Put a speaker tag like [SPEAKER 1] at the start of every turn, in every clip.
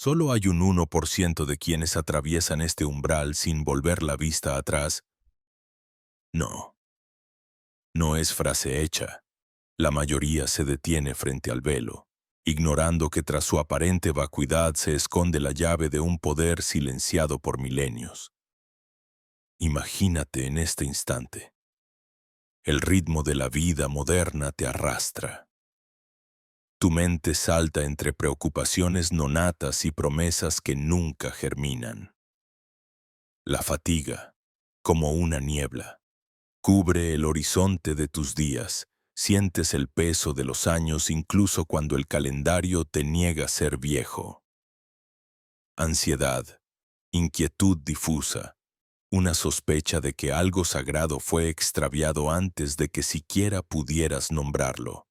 [SPEAKER 1] Solo hay un 1% de quienes atraviesan este umbral sin volver la vista atrás. No, no es frase hecha. La mayoría se detiene frente al velo, ignorando que tras su aparente vacuidad se esconde la llave de un poder silenciado por milenios. Imagínate en este instante. El ritmo de la vida moderna te arrastra. Tu mente salta entre preocupaciones nonatas y promesas que nunca germinan. La fatiga, como una niebla, cubre el horizonte de tus días. Sientes el peso de los años incluso cuando el calendario te niega ser viejo. Ansiedad, inquietud difusa, una sospecha de que algo sagrado fue extraviado antes de que siquiera pudieras nombrarlo.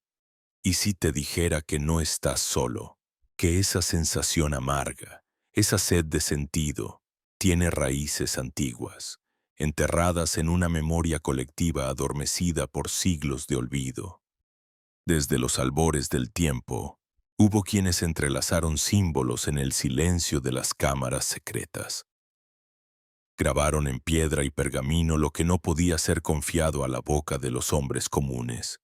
[SPEAKER 1] ¿Y si te dijera que no estás solo? Que esa sensación amarga, esa sed de sentido, tiene raíces antiguas, enterradas en una memoria colectiva adormecida por siglos de olvido. Desde los albores del tiempo, hubo quienes entrelazaron símbolos en el silencio de las cámaras secretas. Grabaron en piedra y pergamino lo que no podía ser confiado a la boca de los hombres comunes.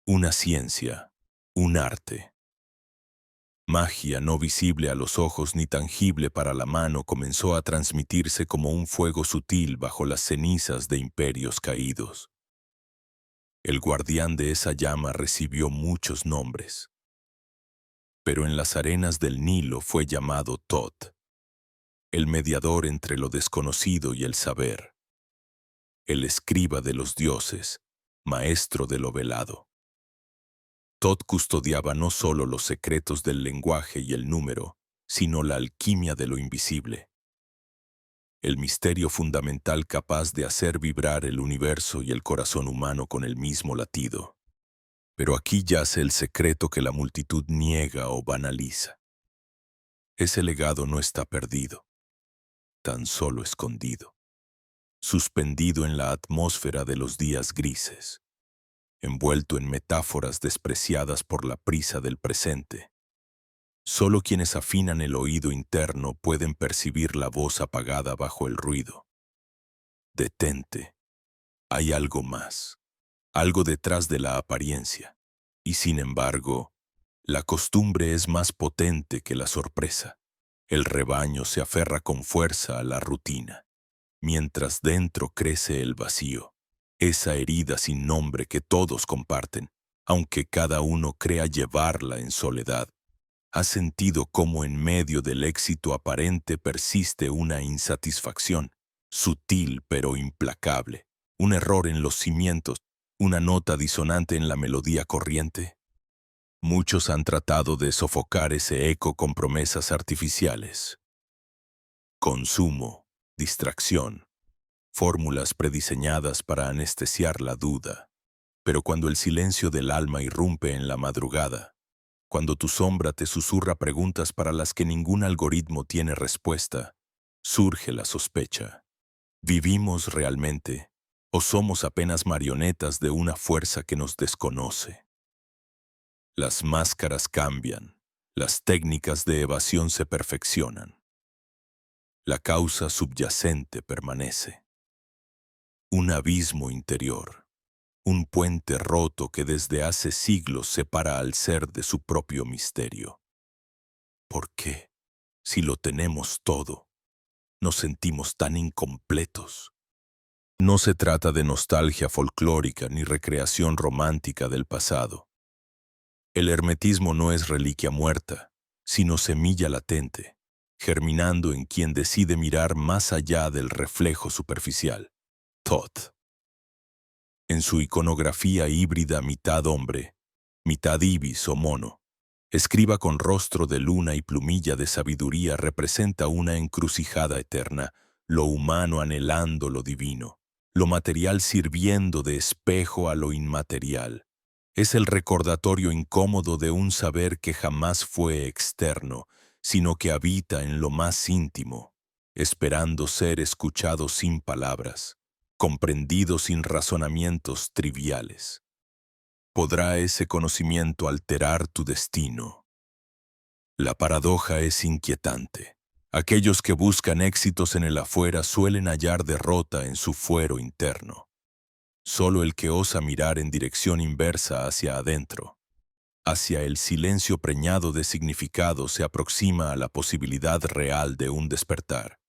[SPEAKER 1] Una ciencia, un arte. Magia no visible a los ojos ni tangible para la mano comenzó a transmitirse como un fuego sutil bajo las cenizas de imperios caídos. El guardián de esa llama recibió muchos nombres, pero en las arenas del Nilo fue llamado Tot, el mediador entre lo desconocido y el saber, el escriba de los dioses, maestro de lo velado. Tot custodiaba no solo los secretos del lenguaje y el número, sino la alquimia de lo invisible. El misterio fundamental capaz de hacer vibrar el universo y el corazón humano con el mismo latido. Pero aquí yace el secreto que la multitud niega o banaliza. Ese legado no está perdido, tan solo escondido, suspendido en la atmósfera de los días grises, envuelto en metáforas despreciadas por la prisa del presente. Solo quienes afinan el oído interno pueden percibir la voz apagada bajo el ruido. Detente. Hay algo más, algo detrás de la apariencia. Y sin embargo, la costumbre es más potente que la sorpresa. El rebaño se aferra con fuerza a la rutina, mientras dentro crece el vacío, esa herida sin nombre que todos comparten, aunque cada uno crea llevarla en soledad. ¿Has sentido cómo en medio del éxito aparente persiste una insatisfacción, sutil pero implacable, un error en los cimientos, una nota disonante en la melodía corriente? Muchos han tratado de sofocar ese eco con promesas artificiales. Consumo, distracción, fórmulas prediseñadas para anestesiar la duda. Pero cuando el silencio del alma irrumpe en la madrugada, cuando tu sombra te susurra preguntas para las que ningún algoritmo tiene respuesta, surge la sospecha. ¿Vivimos realmente o somos apenas marionetas de una fuerza que nos desconoce? Las máscaras cambian, las técnicas de evasión se perfeccionan. La causa subyacente permanece. Un abismo interior, un puente roto que desde hace siglos separa al ser de su propio misterio. ¿Por qué, si lo tenemos todo, nos sentimos tan incompletos? No se trata de nostalgia folclórica ni recreación romántica del pasado. El hermetismo no es reliquia muerta, sino semilla latente, germinando en quien decide mirar más allá del reflejo superficial. Thoth. En su iconografía híbrida mitad hombre, mitad ibis o mono, escriba con rostro de luna y plumilla de sabiduría representa una encrucijada eterna, lo humano anhelando lo divino, lo material sirviendo de espejo a lo inmaterial. Es el recordatorio incómodo de un saber que jamás fue externo, sino que habita en lo más íntimo, esperando ser escuchado sin palabras, comprendido sin razonamientos triviales. ¿Podrá ese conocimiento alterar tu destino? La paradoja es inquietante. Aquellos que buscan éxitos en el afuera suelen hallar derrota en su fuero interno. Solo el que osa mirar en dirección inversa hacia adentro, hacia el silencio preñado de significado, se aproxima a la posibilidad real de un despertar.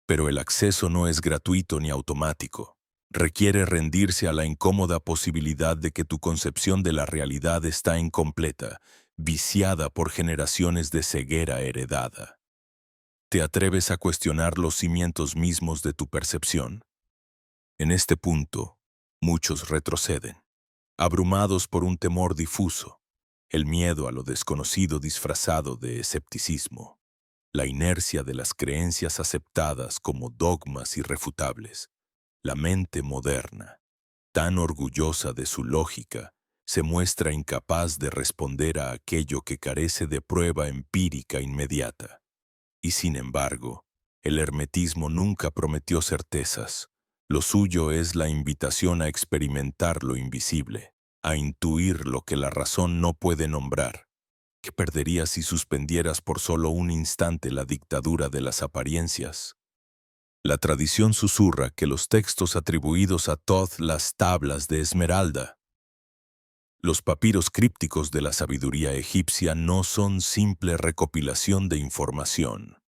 [SPEAKER 1] Pero el acceso no es gratuito ni automático. Requiere rendirse a la incómoda posibilidad de que tu concepción de la realidad está incompleta, viciada por generaciones de ceguera heredada. ¿Te atreves a cuestionar los cimientos mismos de tu percepción? En este punto, muchos retroceden, abrumados por un temor difuso, el miedo a lo desconocido disfrazado de escepticismo, la inercia de las creencias aceptadas como dogmas irrefutables. La mente moderna, tan orgullosa de su lógica, se muestra incapaz de responder a aquello que carece de prueba empírica inmediata. Y sin embargo, el hermetismo nunca prometió certezas. Lo suyo es la invitación a experimentar lo invisible, a intuir lo que la razón no puede nombrar. ¿Qué perderías si suspendieras por solo un instante la dictadura de las apariencias? La tradición susurra que los textos atribuidos a Thoth, las tablas de Esmeralda, los papiros crípticos de la sabiduría egipcia, no son simple recopilación de información,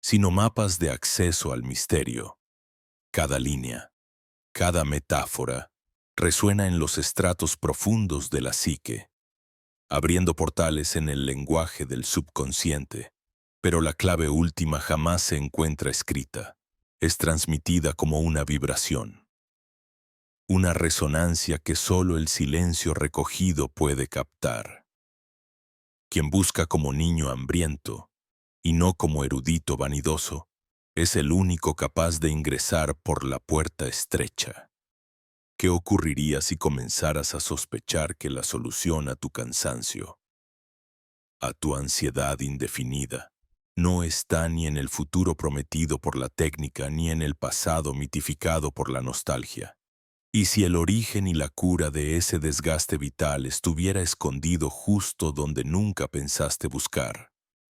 [SPEAKER 1] sino mapas de acceso al misterio. Cada línea, cada metáfora, resuena en los estratos profundos de la psique, abriendo portales en el lenguaje del subconsciente. Pero la clave última jamás se encuentra escrita. Es transmitida como una vibración, una resonancia que solo el silencio recogido puede captar. Quien busca como niño hambriento, y no como erudito vanidoso, es el único capaz de ingresar por la puerta estrecha. ¿Qué ocurriría si comenzaras a sospechar que la solución a tu cansancio, a tu ansiedad indefinida, no está ni en el futuro prometido por la técnica ni en el pasado mitificado por la nostalgia? Y si el origen y la cura de ese desgaste vital estuviera escondido justo donde nunca pensaste buscar,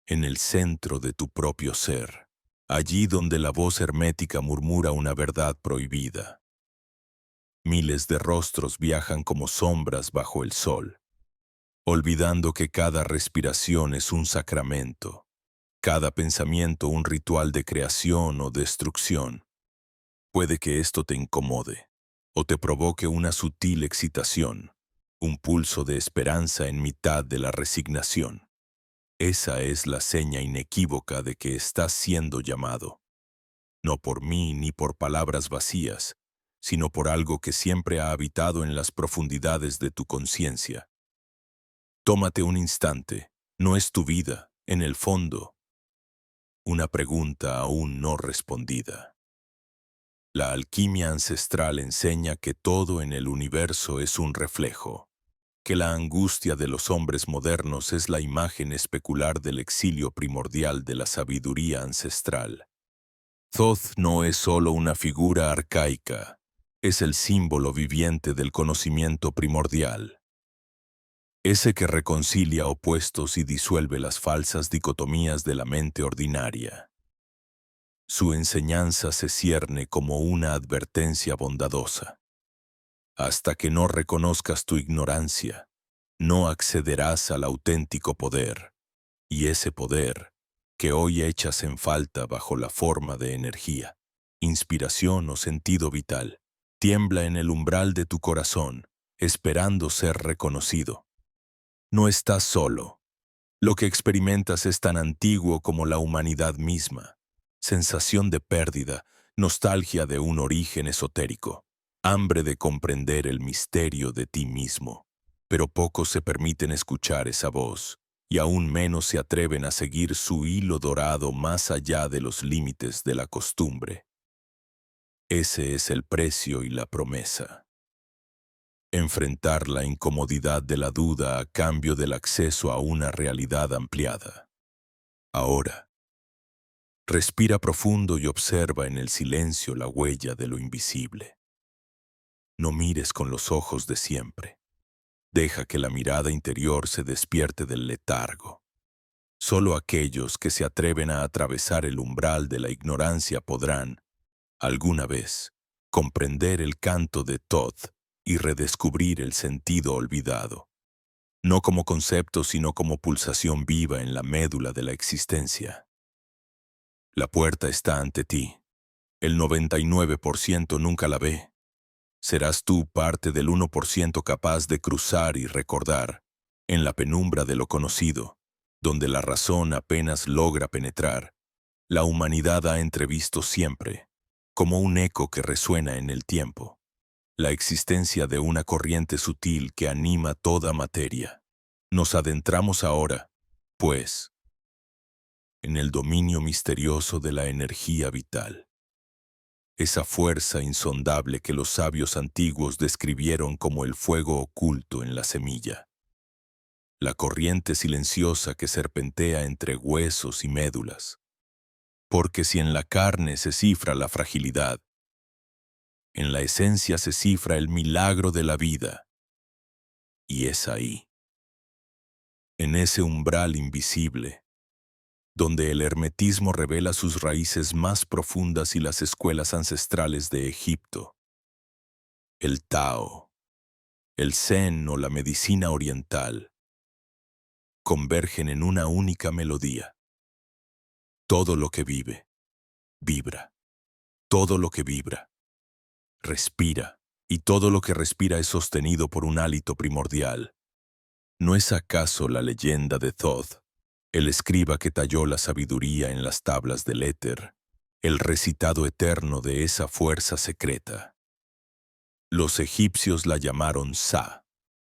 [SPEAKER 1] en el centro de tu propio ser, allí donde la voz hermética murmura una verdad prohibida. Miles de rostros viajan como sombras bajo el sol, olvidando que cada respiración es un sacramento, cada pensamiento un ritual de creación o destrucción. Puede que esto te incomode, o te provoque una sutil excitación, un pulso de esperanza en mitad de la resignación. Esa es la seña inequívoca de que estás siendo llamado, no por mí ni por palabras vacías, sino por algo que siempre ha habitado en las profundidades de tu conciencia. Tómate un instante, no es tu vida, en el fondo, una pregunta aún no respondida. La alquimia ancestral enseña que todo en el universo es un reflejo, que la angustia de los hombres modernos es la imagen especular del exilio primordial de la sabiduría ancestral. Thoth no es solo una figura arcaica, es el símbolo viviente del conocimiento primordial, ese que reconcilia opuestos y disuelve las falsas dicotomías de la mente ordinaria. Su enseñanza se cierne como una advertencia bondadosa. Hasta que no reconozcas tu ignorancia, no accederás al auténtico poder, y ese poder, que hoy echas en falta bajo la forma de energía, inspiración o sentido vital, tiembla en el umbral de tu corazón, esperando ser reconocido. No estás solo. Lo que experimentas es tan antiguo como la humanidad misma. Sensación de pérdida, nostalgia de un origen esotérico, hambre de comprender el misterio de ti mismo. Pero pocos se permiten escuchar esa voz, y aún menos se atreven a seguir su hilo dorado más allá de los límites de la costumbre. Ese es el precio y la promesa. Enfrentar la incomodidad de la duda a cambio del acceso a una realidad ampliada. Ahora, respira profundo y observa en el silencio la huella de lo invisible. No mires con los ojos de siempre. Deja que la mirada interior se despierte del letargo. Solo aquellos que se atreven a atravesar el umbral de la ignorancia podrán, alguna vez, comprender el canto de Thoth y redescubrir el sentido olvidado, no como concepto sino como pulsación viva en la médula de la existencia. La puerta está ante ti. El 99% nunca la ve. Serás tú parte del 1% capaz de cruzar y recordar, en la penumbra de lo conocido, donde la razón apenas logra penetrar. La humanidad ha entrevisto siempre, como un eco que resuena en el tiempo, la existencia de una corriente sutil que anima toda materia. Nos adentramos ahora, pues, en el dominio misterioso de la energía vital. Esa fuerza insondable que los sabios antiguos describieron como el fuego oculto en la semilla. La corriente silenciosa que serpentea entre huesos y médulas. Porque si en la carne se cifra la fragilidad, en la esencia se cifra el milagro de la vida. Y es ahí, en ese umbral invisible, donde el hermetismo revela sus raíces más profundas y las escuelas ancestrales de Egipto. El Tao, el Zen o la medicina oriental convergen en una única melodía. Todo lo que vive, vibra. Todo lo que vibra, respira. Y todo lo que respira es sostenido por un hálito primordial. ¿No es acaso la leyenda de Thoth, el escriba que talló la sabiduría en las tablas del éter, el recitado eterno de esa fuerza secreta? Los egipcios la llamaron Sa,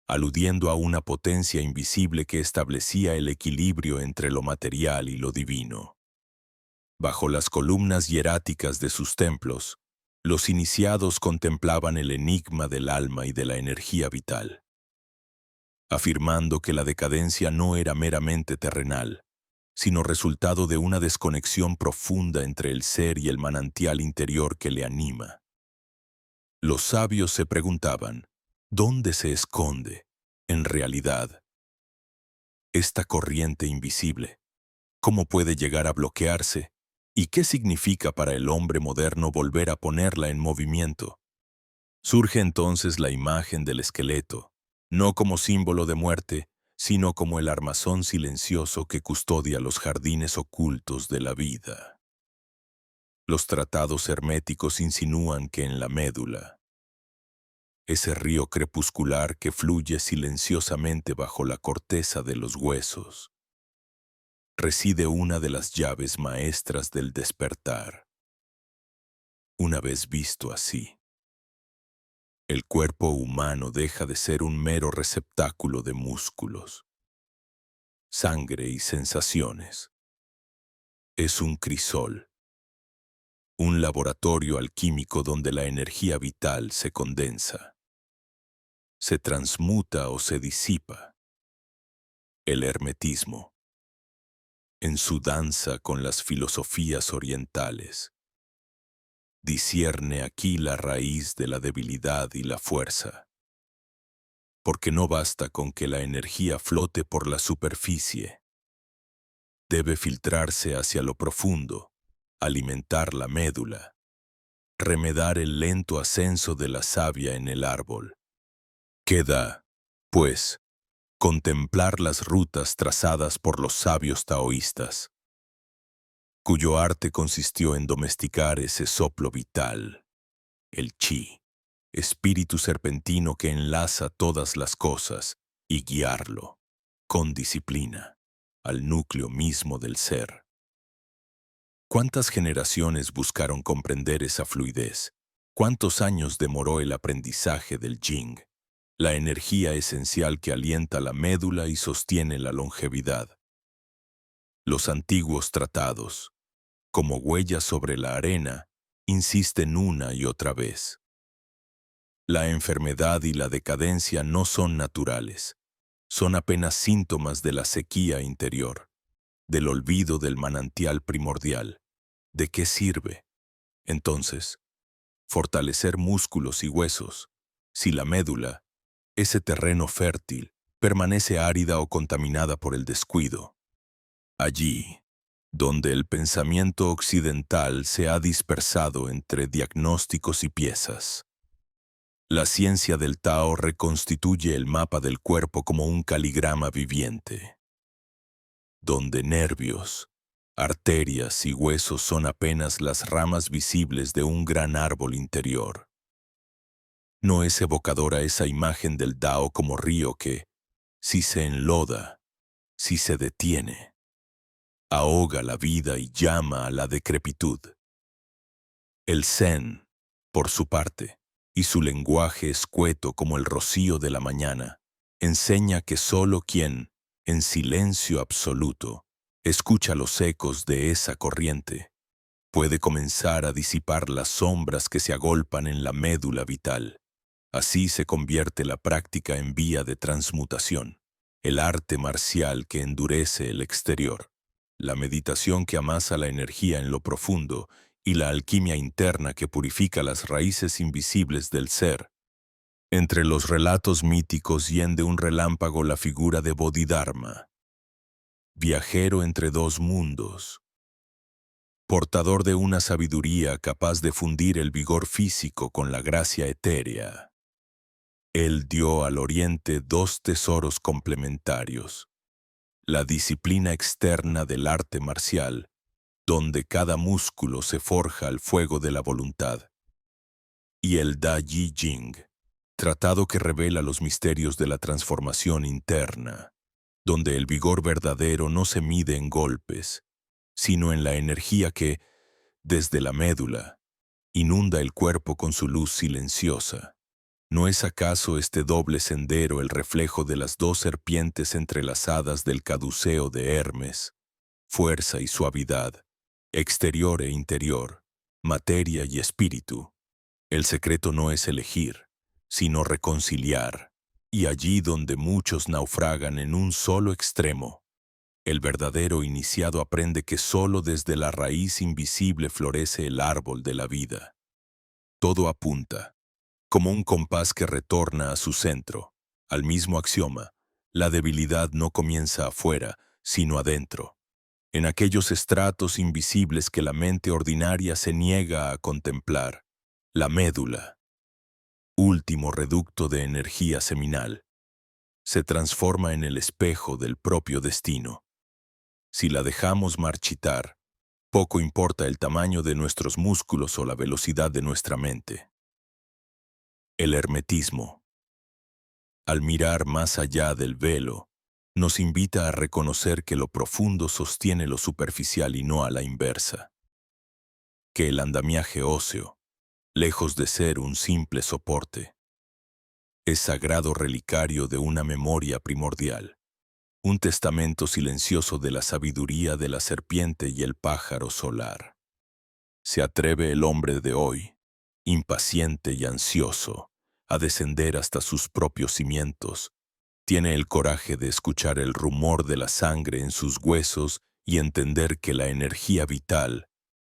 [SPEAKER 1] aludiendo a una potencia invisible que establecía el equilibrio entre lo material y lo divino. Bajo las columnas hieráticas de sus templos, los iniciados contemplaban el enigma del alma y de la energía vital, afirmando que la decadencia no era meramente terrenal, sino resultado de una desconexión profunda entre el ser y el manantial interior que le anima. Los sabios se preguntaban, ¿dónde se esconde, en realidad, esta corriente invisible? ¿Cómo puede llegar a bloquearse? ¿Y qué significa para el hombre moderno volver a ponerla en movimiento? Surge entonces la imagen del esqueleto, no como símbolo de muerte, sino como el armazón silencioso que custodia los jardines ocultos de la vida. Los tratados herméticos insinúan que en la médula, ese río crepuscular que fluye silenciosamente bajo la corteza de los huesos, reside una de las llaves maestras del despertar. Una vez visto así, el cuerpo humano deja de ser un mero receptáculo de músculos, sangre y sensaciones. Es un crisol, un laboratorio alquímico donde la energía vital se condensa, se transmuta o se disipa. El hermetismo, en su danza con las filosofías orientales, discierne aquí la raíz de la debilidad y la fuerza. Porque no basta con que la energía flote por la superficie. Debe filtrarse hacia lo profundo, alimentar la médula, remedar el lento ascenso de la savia en el árbol. Queda, pues, contemplar las rutas trazadas por los sabios taoístas, cuyo arte consistió en domesticar ese soplo vital, el chi, espíritu serpentino que enlaza todas las cosas, y guiarlo, con disciplina, al núcleo mismo del ser. ¿Cuántas generaciones buscaron comprender esa fluidez? ¿Cuántos años demoró el aprendizaje del Jing, la energía esencial que alienta la médula y sostiene la longevidad? Los antiguos tratados, como huellas sobre la arena, insisten una y otra vez. La enfermedad y la decadencia no son naturales, son apenas síntomas de la sequía interior, del olvido del manantial primordial. ¿De qué sirve, entonces, fortalecer músculos y huesos si la médula, ese terreno fértil, permanece árida o contaminada por el descuido? Allí, donde el pensamiento occidental se ha dispersado entre diagnósticos y piezas. La ciencia del Tao reconstituye el mapa del cuerpo como un caligrama viviente, donde nervios, arterias y huesos son apenas las ramas visibles de un gran árbol interior. No es evocadora esa imagen del Tao como río que, si se enloda, si se detiene, ahoga la vida y llama a la decrepitud. El Zen, por su parte, y su lenguaje escueto como el rocío de la mañana, enseña que solo quien, en silencio absoluto, escucha los ecos de esa corriente, puede comenzar a disipar las sombras que se agolpan en la médula vital. Así se convierte la práctica en vía de transmutación, el arte marcial que endurece el exterior, la meditación que amasa la energía en lo profundo y la alquimia interna que purifica las raíces invisibles del ser. Entre los relatos míticos hiende un relámpago la figura de Bodhidharma, viajero entre dos mundos, portador de una sabiduría capaz de fundir el vigor físico con la gracia etérea. Él dio al Oriente dos tesoros complementarios: la disciplina externa del arte marcial, donde cada músculo se forja al fuego de la voluntad, y el Da Yi Jing, tratado que revela los misterios de la transformación interna, donde el vigor verdadero no se mide en golpes, sino en la energía que, desde la médula, inunda el cuerpo con su luz silenciosa. ¿No es acaso este doble sendero el reflejo de las dos serpientes entrelazadas del caduceo de Hermes? Fuerza y suavidad, exterior e interior, materia y espíritu. El secreto no es elegir, sino reconciliar, y allí donde muchos naufragan en un solo extremo, el verdadero iniciado aprende que solo desde la raíz invisible florece el árbol de la vida. Todo apunta, como un compás que retorna a su centro, al mismo axioma: la debilidad no comienza afuera, sino adentro, en aquellos estratos invisibles que la mente ordinaria se niega a contemplar. La médula, último reducto de energía seminal, se transforma en el espejo del propio destino. Si la dejamos marchitar, poco importa el tamaño de nuestros músculos o la velocidad de nuestra mente. El hermetismo, al mirar más allá del velo, nos invita a reconocer que lo profundo sostiene lo superficial y no a la inversa. Que el andamiaje óseo, lejos de ser un simple soporte, es sagrado relicario de una memoria primordial, un testamento silencioso de la sabiduría de la serpiente y el pájaro solar. Se atreve el hombre de hoy, impaciente y ansioso, a descender hasta sus propios cimientos. Tiene el coraje de escuchar el rumor de la sangre en sus huesos y entender que la energía vital,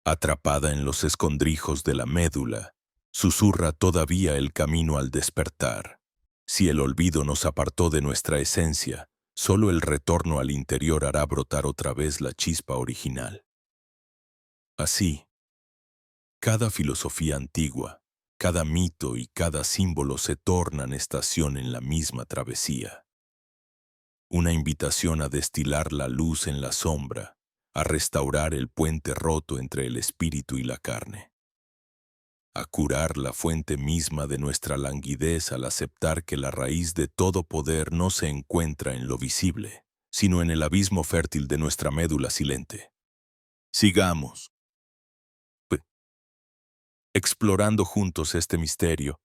[SPEAKER 1] atrapada en los escondrijos de la médula, susurra todavía el camino al despertar. Si el olvido nos apartó de nuestra esencia, solo el retorno al interior hará brotar otra vez la chispa original. Así, cada filosofía antigua, cada mito y cada símbolo se tornan estación en la misma travesía. Una invitación a destilar la luz en la sombra, a restaurar el puente roto entre el espíritu y la carne, a curar la fuente misma de nuestra languidez al aceptar que la raíz de todo poder no se encuentra en lo visible, sino en el abismo fértil de nuestra médula silente. Sigamos explorando juntos este misterio,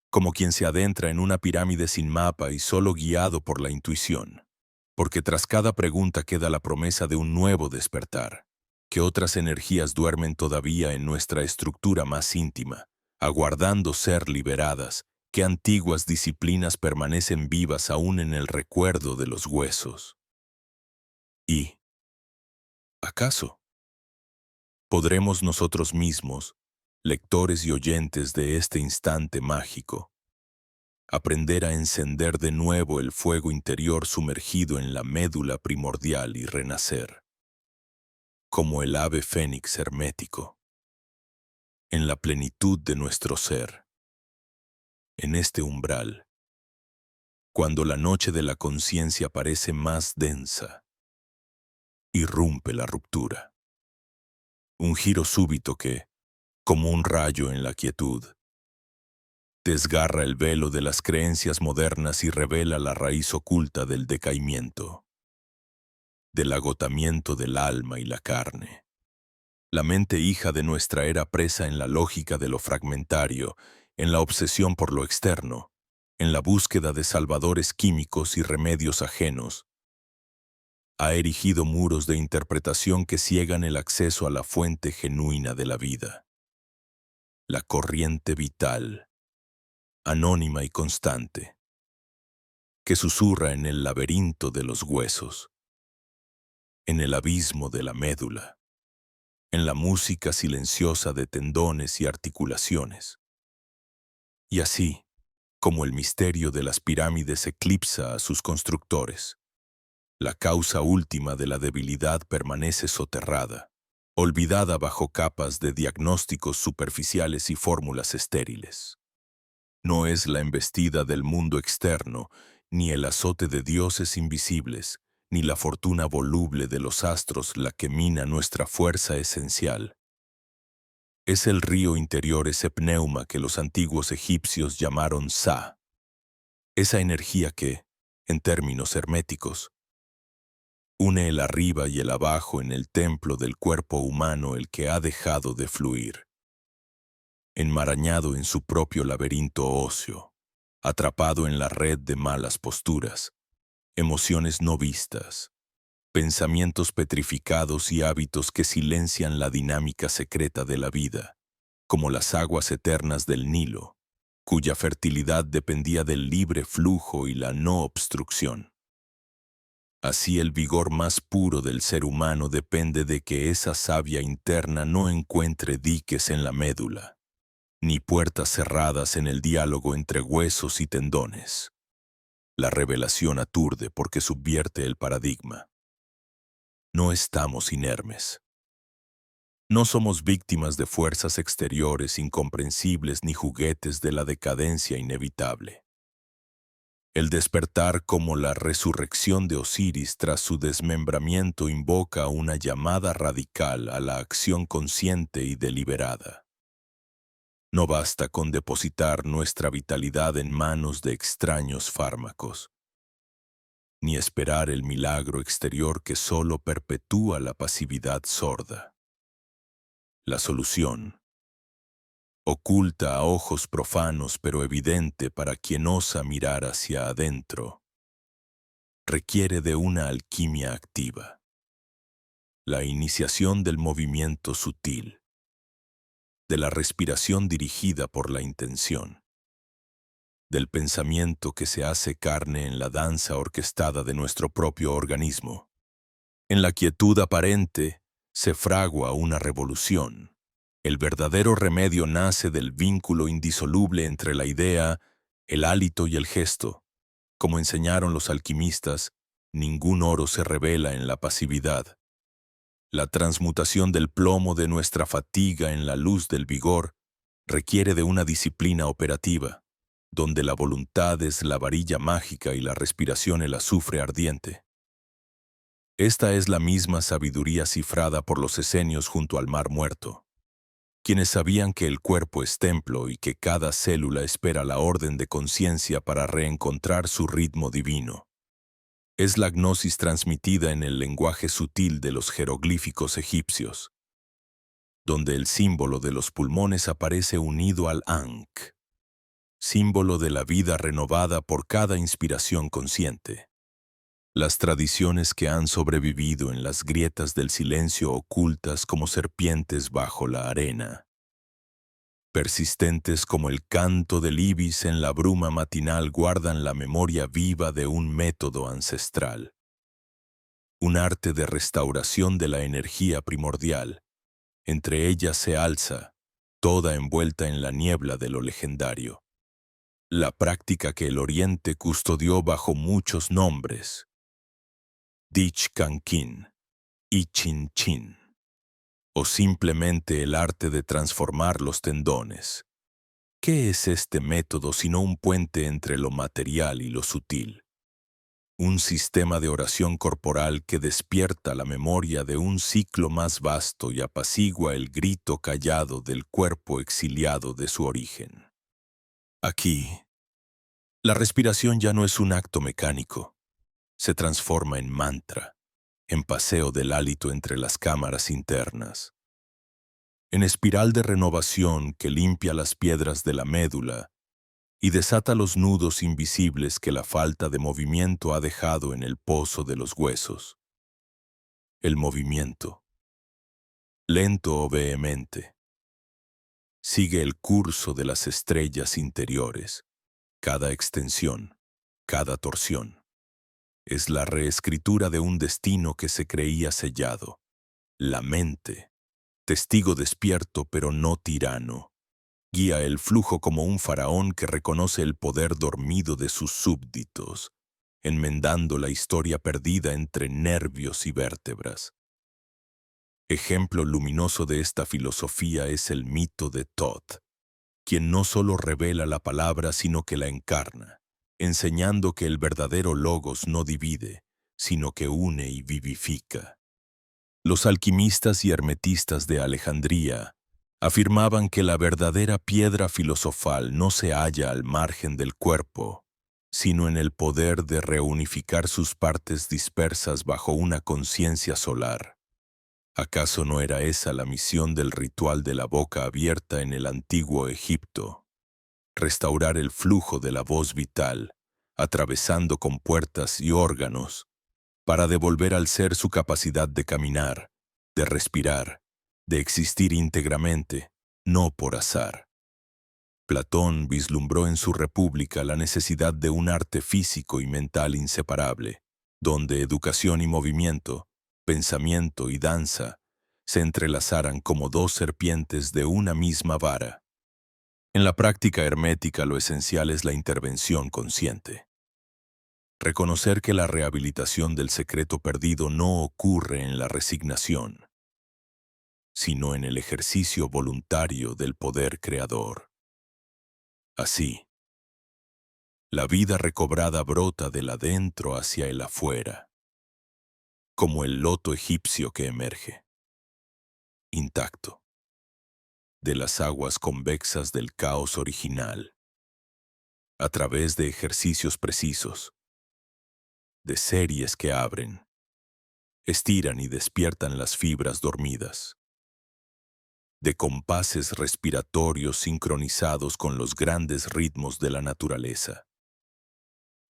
[SPEAKER 1] como quien se adentra en una pirámide sin mapa y solo guiado por la intuición. Porque tras cada pregunta queda la promesa de un nuevo despertar, que otras energías duermen todavía en nuestra estructura más íntima, aguardando ser liberadas, que antiguas disciplinas permanecen vivas aún en el recuerdo de los huesos. ¿Y acaso podremos nosotros mismos, lectores y oyentes de este instante mágico, aprender a encender de nuevo el fuego interior sumergido en la médula primordial y renacer? como el ave fénix hermético, en la plenitud de nuestro ser, en este umbral, cuando la noche de la conciencia parece más densa, irrumpe la ruptura. Un giro súbito que, como un rayo en la quietud, desgarra el velo de las creencias modernas y revela la raíz oculta del decaimiento, del agotamiento del alma y la carne. La mente hija de nuestra era presa en la lógica de lo fragmentario, en la obsesión por lo externo, en la búsqueda de salvadores químicos y remedios ajenos, ha erigido muros de interpretación que ciegan el acceso a la fuente genuina de la vida. La corriente vital, anónima y constante, que susurra en el laberinto de los huesos, en el abismo de la médula, en la música silenciosa de tendones y articulaciones. Y así, como el misterio de las pirámides eclipsa a sus constructores, la causa última de la debilidad permanece soterrada, olvidada bajo capas de diagnósticos superficiales y fórmulas estériles. No es la embestida del mundo externo, ni el azote de dioses invisibles, ni la fortuna voluble de los astros la que mina nuestra fuerza esencial. Es el río interior, ese pneuma que los antiguos egipcios llamaron Sa, esa energía que, en términos herméticos, une el arriba y el abajo en el templo del cuerpo humano, el que ha dejado de fluir, enmarañado en su propio laberinto óseo, atrapado en la red de malas posturas, emociones no vistas, pensamientos petrificados y hábitos que silencian la dinámica secreta de la vida, como las aguas eternas del Nilo, cuya fertilidad dependía del libre flujo y la no obstrucción. Así el vigor más puro del ser humano depende de que esa savia interna no encuentre diques en la médula, ni puertas cerradas en el diálogo entre huesos y tendones. La revelación aturde porque subvierte el paradigma. No estamos inermes. No somos víctimas de fuerzas exteriores incomprensibles ni juguetes de la decadencia inevitable. El despertar, como la resurrección de Osiris tras su desmembramiento, invoca una llamada radical a la acción consciente y deliberada. No basta con depositar nuestra vitalidad en manos de extraños fármacos, ni esperar el milagro exterior que solo perpetúa la pasividad sorda. La solución, oculta a ojos profanos pero evidente para quien osa mirar hacia adentro, requiere de una alquimia activa, la iniciación del movimiento sutil, de la respiración dirigida por la intención, del pensamiento que se hace carne en la danza orquestada de nuestro propio organismo. En la quietud aparente se fragua una revolución. El verdadero remedio nace del vínculo indisoluble entre la idea, el hálito y el gesto. Como enseñaron los alquimistas, ningún oro se revela en la pasividad. La transmutación del plomo de nuestra fatiga en la luz del vigor requiere de una disciplina operativa, donde la voluntad es la varilla mágica y la respiración el azufre ardiente. Esta es la misma sabiduría cifrada por los esenios junto al Mar Muerto, quienes sabían que el cuerpo es templo y que cada célula espera la orden de conciencia para reencontrar su ritmo divino. Es la gnosis transmitida en el lenguaje sutil de los jeroglíficos egipcios, donde el símbolo de los pulmones aparece unido al Ankh, símbolo de la vida renovada por cada inspiración consciente. Las tradiciones que han sobrevivido en las grietas del silencio ocultas como serpientes bajo la arena, persistentes como el canto del ibis en la bruma matinal, guardan la memoria viva de un método ancestral, un arte de restauración de la energía primordial. Entre ellas se alza, toda envuelta en la niebla de lo legendario, la práctica que el Oriente custodió bajo muchos nombres: Dich Kankin y Chin Chin. o simplemente el arte de transformar los tendones. ¿Qué es este método sino un puente entre lo material y lo sutil? Un sistema de oración corporal que despierta la memoria de un ciclo más vasto y apacigua el grito callado del cuerpo exiliado de su origen. Aquí, la respiración ya no es un acto mecánico, se transforma en mantra, en paseo del hálito entre las cámaras internas, en espiral de renovación que limpia las piedras de la médula y desata los nudos invisibles que la falta de movimiento ha dejado en el pozo de los huesos. El movimiento, lento o vehemente, sigue el curso de las estrellas interiores. Cada extensión, cada torsión, es la reescritura de un destino que se creía sellado. La mente, testigo despierto pero no tirano, guía el flujo como un faraón que reconoce el poder dormido de sus súbditos, enmendando la historia perdida entre nervios y vértebras. Ejemplo luminoso de esta filosofía es el mito de Thoth, quien no solo revela la palabra sino que la encarna, enseñando que el verdadero logos no divide, sino que une y vivifica. Los alquimistas y hermetistas de Alejandría afirmaban que la verdadera piedra filosofal no se halla al margen del cuerpo, sino en el poder de reunificar sus partes dispersas bajo una conciencia solar. ¿Acaso no era esa la misión del ritual de la boca abierta en el antiguo Egipto? Restaurar el flujo de la voz vital, atravesando compuertas y órganos, para devolver al ser su capacidad de caminar, de respirar, de existir íntegramente, no por azar. Platón vislumbró en su República la necesidad de un arte físico y mental inseparable, donde educación y movimiento, pensamiento y danza se entrelazaran como dos serpientes de una misma vara. En la práctica hermética lo esencial es la intervención consciente. Reconocer que la rehabilitación del secreto perdido no ocurre en la resignación, sino en el ejercicio voluntario del poder creador. Así, la vida recobrada brota del adentro hacia el afuera, como el loto egipcio que emerge, intacto, de las aguas convexas del caos original, a través de ejercicios precisos, de series que abren, estiran y despiertan las fibras dormidas, de compases respiratorios sincronizados con los grandes ritmos de la naturaleza.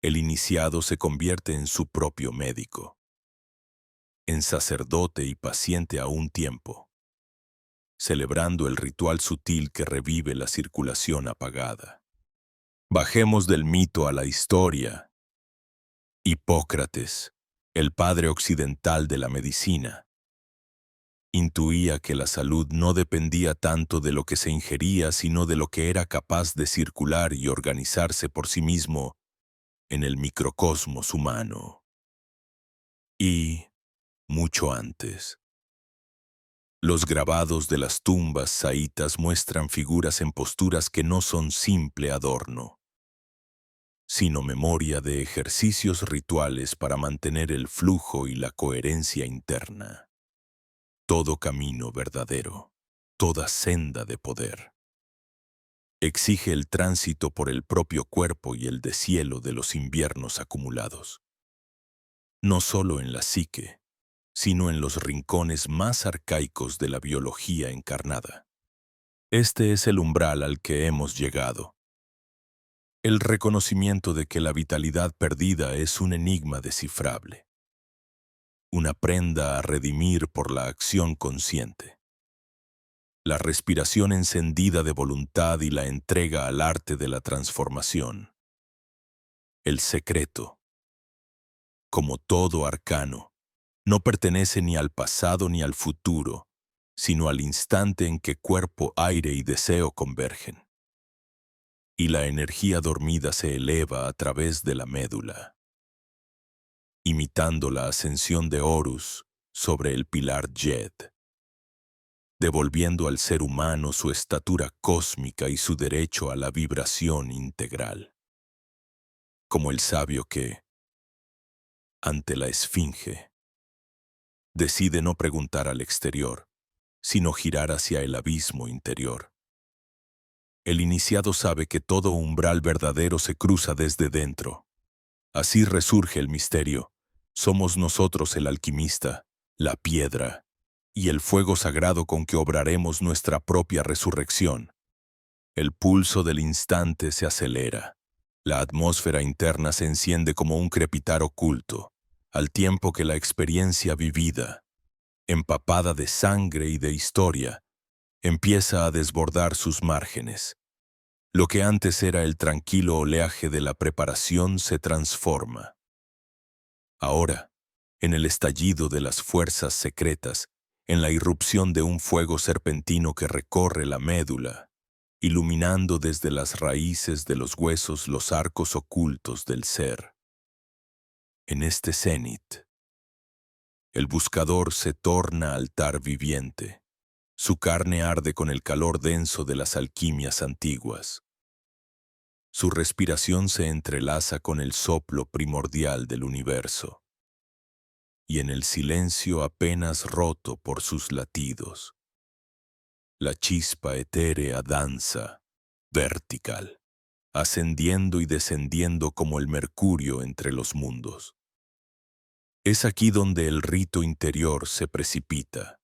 [SPEAKER 1] El iniciado se convierte en su propio médico, en sacerdote y paciente a un tiempo, celebrando el ritual sutil que revive la circulación apagada. Bajemos del mito a la historia. Hipócrates, el padre occidental de la medicina, intuía que la salud no dependía tanto de lo que se ingería, sino de lo que era capaz de circular y organizarse por sí mismo en el microcosmos humano. Y, mucho antes, los grabados de las tumbas saitas muestran figuras en posturas que no son simple adorno, sino memoria de ejercicios rituales para mantener el flujo y la coherencia interna. Todo camino verdadero, toda senda de poder, exige el tránsito por el propio cuerpo y el deshielo de los inviernos acumulados. No solo en la psique, sino en los rincones más arcaicos de la biología encarnada. Este es el umbral al que hemos llegado. El reconocimiento de que la vitalidad perdida es un enigma descifrable, una prenda a redimir por la acción consciente. La respiración encendida de voluntad y la entrega al arte de la transformación. El secreto, como todo arcano, no pertenece ni al pasado ni al futuro, sino al instante en que cuerpo, aire y deseo convergen. Y la energía dormida se eleva a través de la médula, imitando la ascensión de Horus sobre el pilar Yed. devolviendo al ser humano su estatura cósmica y su derecho a la vibración integral. Como el sabio que, ante la esfinge, decide no preguntar al exterior, sino girar hacia el abismo interior. El iniciado sabe que todo umbral verdadero se cruza desde dentro. Así resurge el misterio. Somos nosotros el alquimista, la piedra y el fuego sagrado con que obraremos nuestra propia resurrección. El pulso del instante se acelera. La atmósfera interna se enciende como un crepitar oculto, al tiempo que la experiencia vivida, empapada de sangre y de historia, empieza a desbordar sus márgenes. Lo que antes era el tranquilo oleaje de la preparación se transforma. Ahora, en el estallido de las fuerzas secretas, en la irrupción de un fuego serpentino que recorre la médula, iluminando desde las raíces de los huesos los arcos ocultos del ser. En este cenit, el buscador se torna altar viviente. Su carne arde con el calor denso de las alquimias antiguas. Su respiración se entrelaza con el soplo primordial del universo. Y en el silencio apenas roto por sus latidos, la chispa etérea danza, vertical, ascendiendo y descendiendo como el mercurio entre los mundos. Es aquí donde el rito interior se precipita,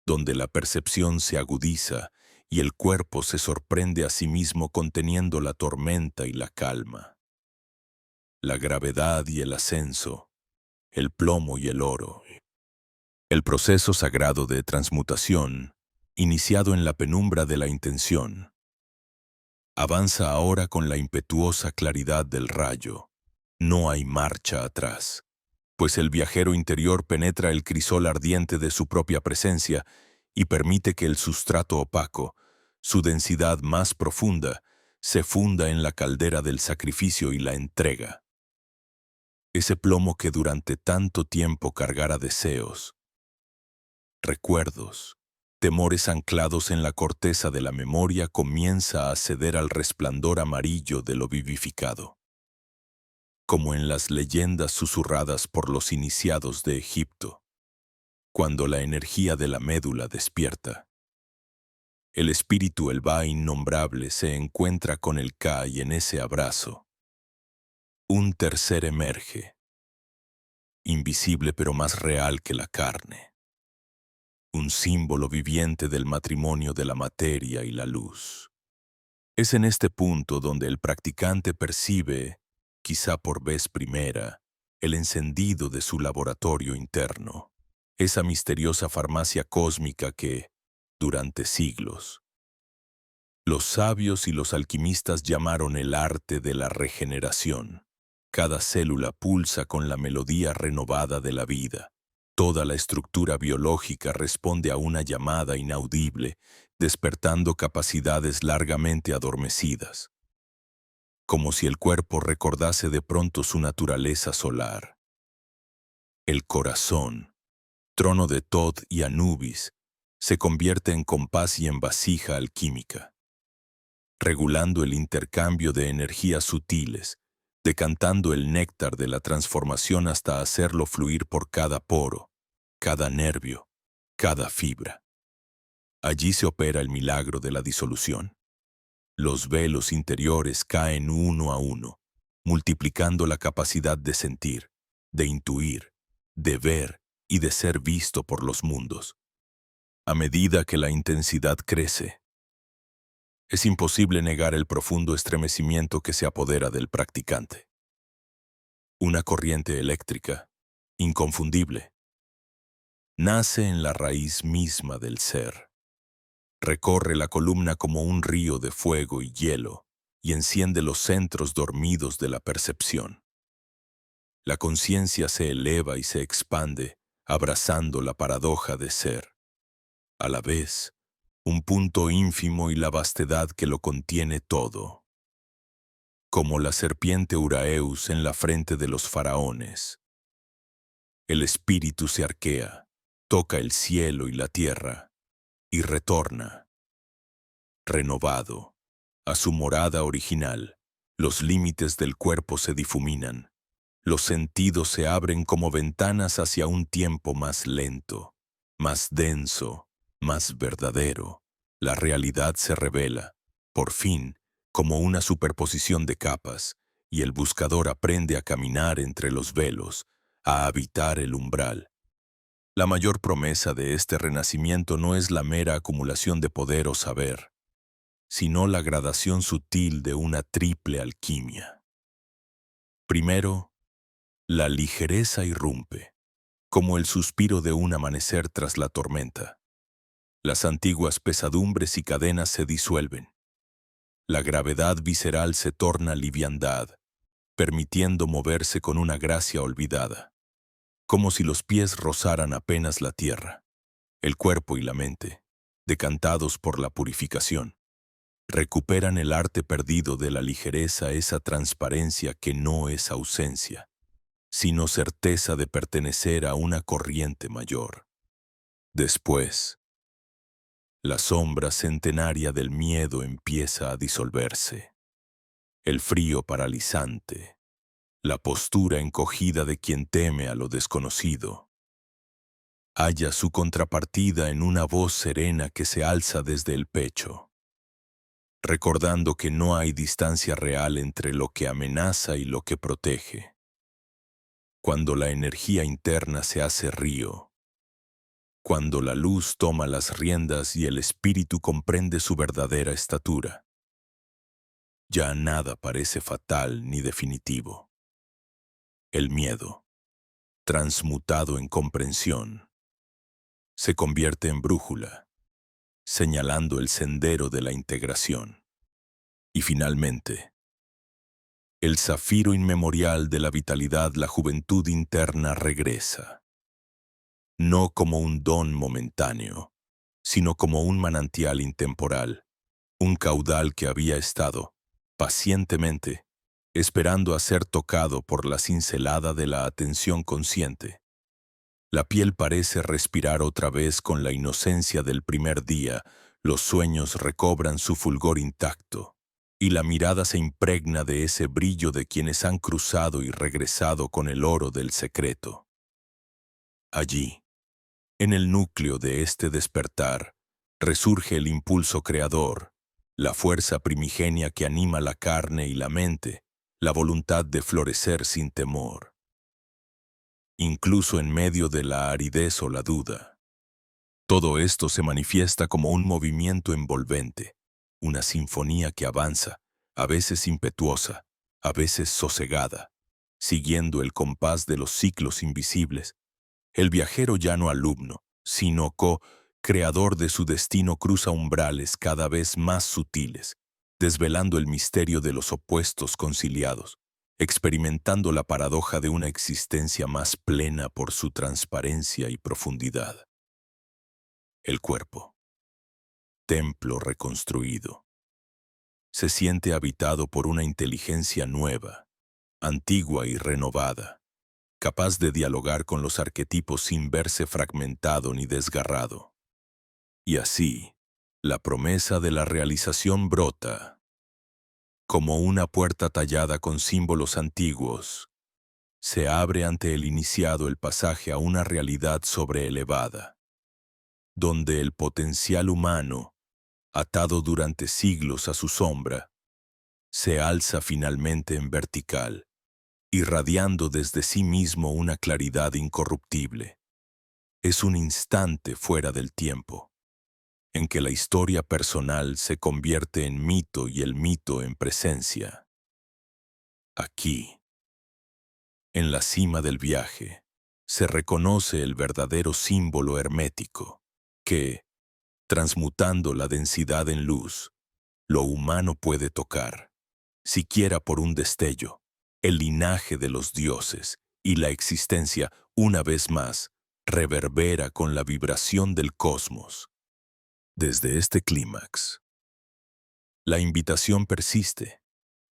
[SPEAKER 1] donde la percepción se agudiza y el cuerpo se sorprende a sí mismo conteniendo la tormenta y la calma. La gravedad y el ascenso, el plomo y el oro. El proceso sagrado de transmutación, iniciado en la penumbra de la intención, avanza ahora con la impetuosa claridad del rayo. No hay marcha atrás, pues el viajero interior penetra el crisol ardiente de su propia presencia y permite que el sustrato opaco, su densidad más profunda, se funda en la caldera del sacrificio y la entrega. Ese plomo que durante tanto tiempo cargara deseos, recuerdos, temores anclados en la corteza de la memoria comienza a ceder al resplandor amarillo de lo vivificado. Como en las leyendas susurradas por los iniciados de Egipto, cuando la energía de la médula despierta. El espíritu el Ba innombrable se encuentra con el Ka y en ese abrazo, un tercer emerge, invisible pero más real que la carne. Un símbolo viviente del matrimonio de la materia y la luz. Es en este punto donde el practicante percibe, quizá por vez primera, el encendido de su laboratorio interno, esa misteriosa farmacia cósmica que, durante siglos, los sabios y los alquimistas llamaron el arte de la regeneración. Cada célula pulsa con la melodía renovada de la vida. Toda la estructura biológica responde a una llamada inaudible, despertando capacidades largamente adormecidas. Como si el cuerpo recordase de pronto su naturaleza solar. El corazón, trono de Tod y Anubis, se convierte en compás y en vasija alquímica, regulando el intercambio de energías sutiles, decantando el néctar de la transformación hasta hacerlo fluir por cada poro, cada nervio, cada fibra. Allí se opera el milagro de la disolución. Los velos interiores caen uno a uno, multiplicando la capacidad de sentir, de intuir, de ver y de ser visto por los mundos. A medida que la intensidad crece, es imposible negar el profundo estremecimiento que se apodera del practicante. Una corriente eléctrica, inconfundible, nace en la raíz misma del ser. Recorre la columna como un río de fuego y hielo y enciende los centros dormidos de la percepción. La conciencia se eleva y se expande, abrazando la paradoja de ser. A la vez, un punto ínfimo y la vastedad que lo contiene todo. Como la serpiente Uraeus en la frente de los faraones. El espíritu se arquea, toca el cielo y la tierra, y retorna, renovado, a su morada original. Los límites del cuerpo se difuminan. Los sentidos se abren como ventanas hacia un tiempo más lento, más denso, más verdadero. La realidad se revela, por fin, como una superposición de capas, y el buscador aprende a caminar entre los velos, a habitar el umbral. La mayor promesa de este renacimiento no es la mera acumulación de poder o saber, sino la gradación sutil de una triple alquimia. Primero, la ligereza irrumpe, como el suspiro de un amanecer tras la tormenta. Las antiguas pesadumbres y cadenas se disuelven. La gravedad visceral se torna liviandad, permitiendo moverse con una gracia olvidada, como si los pies rozaran apenas la tierra. El cuerpo y la mente, decantados por la purificación, recuperan el arte perdido de la ligereza, esa transparencia que no es ausencia, sino certeza de pertenecer a una corriente mayor. Después, la sombra centenaria del miedo empieza a disolverse. El frío paralizante, la postura encogida de quien teme a lo desconocido, halla su contrapartida en una voz serena que se alza desde el pecho, recordando que no hay distancia real entre lo que amenaza y lo que protege. Cuando la energía interna se hace río, cuando la luz toma las riendas y el espíritu comprende su verdadera estatura, ya nada parece fatal ni definitivo. El miedo, transmutado en comprensión, se convierte en brújula, señalando el sendero de la integración. Y finalmente, el zafiro inmemorial de la vitalidad, la juventud interna regresa, no como un don momentáneo, sino como un manantial intemporal, un caudal que había estado, pacientemente, esperando a ser tocado por la cincelada de la atención consciente. La piel parece respirar otra vez con la inocencia del primer día, los sueños recobran su fulgor intacto, y la mirada se impregna de ese brillo de quienes han cruzado y regresado con el oro del secreto. Allí, en el núcleo de este despertar, resurge el impulso creador, la fuerza primigenia que anima la carne y la mente, la voluntad de florecer sin temor, incluso en medio de la aridez o la duda. Todo esto se manifiesta como un movimiento envolvente, una sinfonía que avanza, a veces impetuosa, a veces sosegada, siguiendo el compás de los ciclos invisibles. El viajero ya no alumno, sino co-creador de su destino cruza umbrales cada vez más sutiles, desvelando el misterio de los opuestos conciliados, experimentando la paradoja de una existencia más plena por su transparencia y profundidad. El cuerpo, templo reconstruido, se siente habitado por una inteligencia nueva, antigua y renovada, capaz de dialogar con los arquetipos sin verse fragmentado ni desgarrado. Y así, la promesa de la realización brota, como una puerta tallada con símbolos antiguos, se abre ante el iniciado el pasaje a una realidad sobreelevada, donde el potencial humano, atado durante siglos a su sombra, se alza finalmente en vertical, irradiando desde sí mismo una claridad incorruptible. Es un instante fuera del tiempo, en que la historia personal se convierte en mito y el mito en presencia. Aquí, en la cima del viaje, se reconoce el verdadero símbolo hermético, que, transmutando la densidad en luz, lo humano puede tocar, siquiera por un destello, el linaje de los dioses, y la existencia, una vez más, reverbera con la vibración del cosmos. Desde este clímax, la invitación persiste,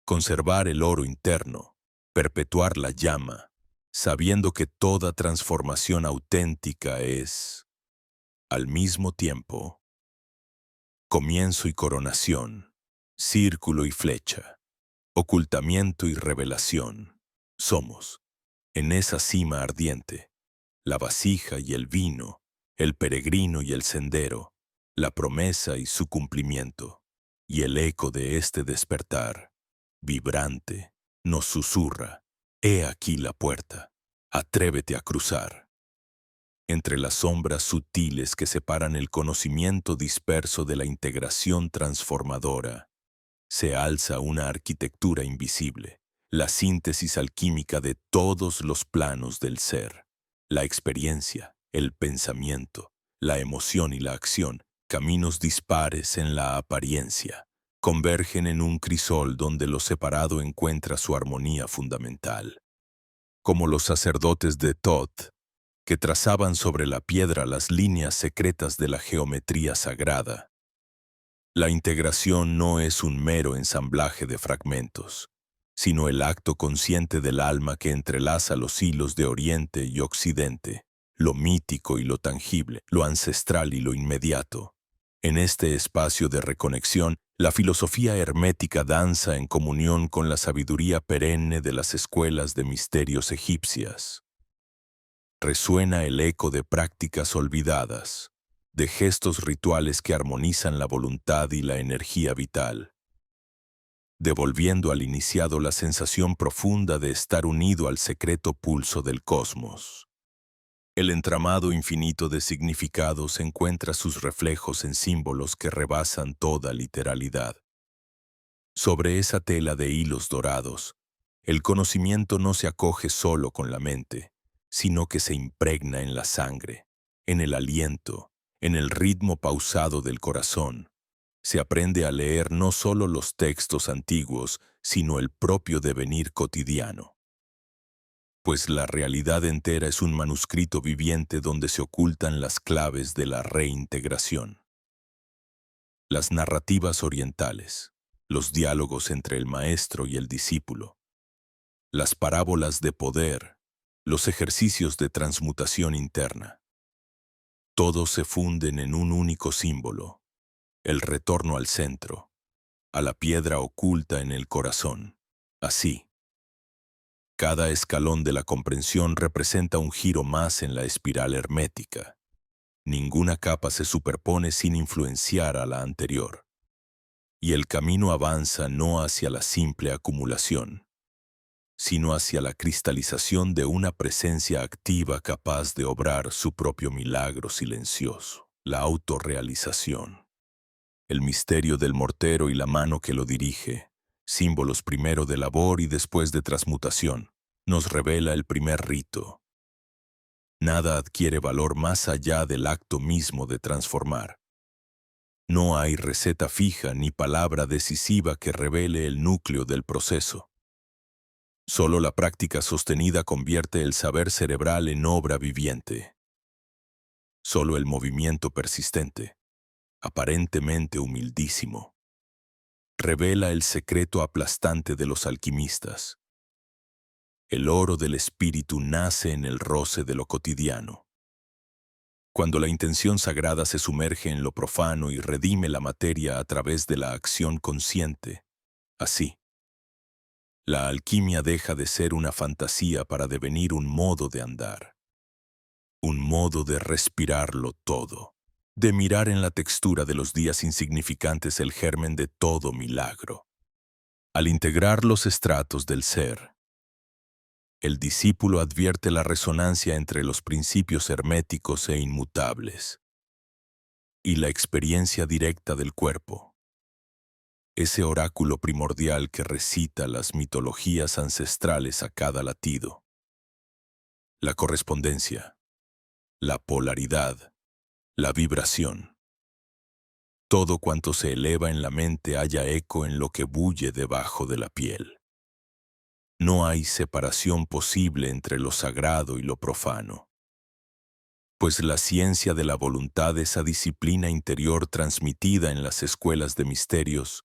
[SPEAKER 1] conservar el oro interno, perpetuar la llama, sabiendo que toda transformación auténtica es, al mismo tiempo, comienzo y coronación, círculo y flecha, ocultamiento y revelación. Somos, en esa cima ardiente, la vasija y el vino, el peregrino y el sendero, la promesa y su cumplimiento, y el eco de este despertar, vibrante, nos susurra: he aquí la puerta, atrévete a cruzar. Entre las sombras sutiles que separan el conocimiento disperso de la integración transformadora, se alza una arquitectura invisible, la síntesis alquímica de todos los planos del ser, la experiencia, el pensamiento, la emoción y la acción, caminos dispares en la apariencia, convergen en un crisol donde lo separado encuentra su armonía fundamental. Como los sacerdotes de Thoth, que trazaban sobre la piedra las líneas secretas de la geometría sagrada, la integración no es un mero ensamblaje de fragmentos, sino el acto consciente del alma que entrelaza los hilos de Oriente y Occidente, lo mítico y lo tangible, lo ancestral y lo inmediato. En este espacio de reconexión, la filosofía hermética danza en comunión con la sabiduría perenne de las escuelas de misterios egipcias. Resuena el eco de prácticas olvidadas, de gestos rituales que armonizan la voluntad y la energía vital, devolviendo al iniciado la sensación profunda de estar unido al secreto pulso del cosmos. El entramado infinito de significados encuentra sus reflejos en símbolos que rebasan toda literalidad. Sobre esa tela de hilos dorados, el conocimiento no se acoge solo con la mente, sino que se impregna en la sangre, en el aliento, en el ritmo pausado del corazón. Se aprende a leer no solo los textos antiguos, sino el propio devenir cotidiano. Pues la realidad entera es un manuscrito viviente donde se ocultan las claves de la reintegración. Las narrativas orientales, los diálogos entre el maestro y el discípulo, las parábolas de poder, los ejercicios de transmutación interna. Todos se funden en un único símbolo: el retorno al centro, a la piedra oculta en el corazón. Así, cada escalón de la comprensión representa un giro más en la espiral hermética. Ninguna capa se superpone sin influenciar a la anterior. Y el camino avanza no hacia la simple acumulación, sino hacia la cristalización de una presencia activa capaz de obrar su propio milagro silencioso, la autorrealización. El misterio del mortero y la mano que lo dirige, símbolos primero de labor y después de transmutación, nos revela el primer rito. Nada adquiere valor más allá del acto mismo de transformar. No hay receta fija ni palabra decisiva que revele el núcleo del proceso. Solo la práctica sostenida convierte el saber cerebral en obra viviente. Solo el movimiento persistente, aparentemente humildísimo, revela el secreto aplastante de los alquimistas. El oro del espíritu nace en el roce de lo cotidiano. Cuando la intención sagrada se sumerge en lo profano y redime la materia a través de la acción consciente, así, la alquimia deja de ser una fantasía para devenir un modo de andar, un modo de respirarlo todo, de mirar en la textura de los días insignificantes el germen de todo milagro. Al integrar los estratos del ser, el discípulo advierte la resonancia entre los principios herméticos e inmutables y la experiencia directa del cuerpo, ese oráculo primordial que recita las mitologías ancestrales a cada latido. La correspondencia, la polaridad, la vibración. Todo cuanto se eleva en la mente halla eco en lo que bulle debajo de la piel. No hay separación posible entre lo sagrado y lo profano, pues la ciencia de la voluntad, esa disciplina interior transmitida en las escuelas de misterios,